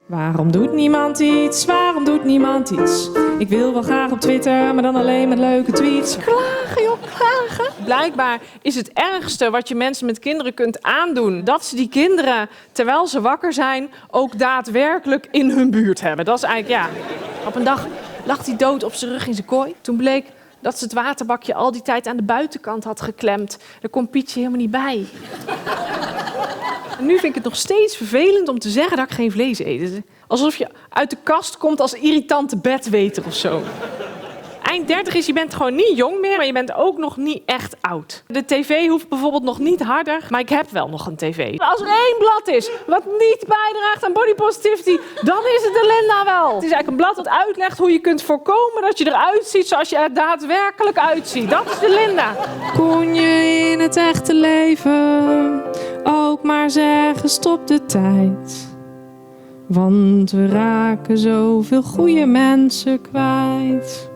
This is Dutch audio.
Waarom doet niemand iets? Waarom doet niemand iets? Ik wil wel graag op Twitter, maar dan alleen met leuke tweets. Klagen, joh, klagen. Blijkbaar is het ergste wat je mensen met kinderen kunt aandoen dat ze die kinderen, terwijl ze wakker zijn, ook daadwerkelijk in hun buurt hebben. Dat is eigenlijk, ja. Op een dag lag hij dood op zijn rug in zijn kooi. Toen bleek dat ze het waterbakje al die tijd aan de buitenkant had geklemd. Daar kon Pietje helemaal niet bij. En nu vind ik het nog steeds vervelend om te zeggen dat ik geen vlees eet. Alsof je uit de kast komt als irritante bedweter of zo. Eind 30 is, je bent gewoon niet jong meer, maar je bent ook nog niet echt oud. De tv hoeft bijvoorbeeld nog niet harder, maar ik heb wel nog een tv. Als er één blad is wat niet bijdraagt aan body positivity, dan is het de Linda wel. Het is eigenlijk een blad dat uitlegt hoe je kunt voorkomen dat je eruit ziet zoals je er daadwerkelijk uitziet. Dat is de Linda. Kon je in het echte leven ook maar zeggen stop de tijd? Want we raken zoveel goede mensen kwijt.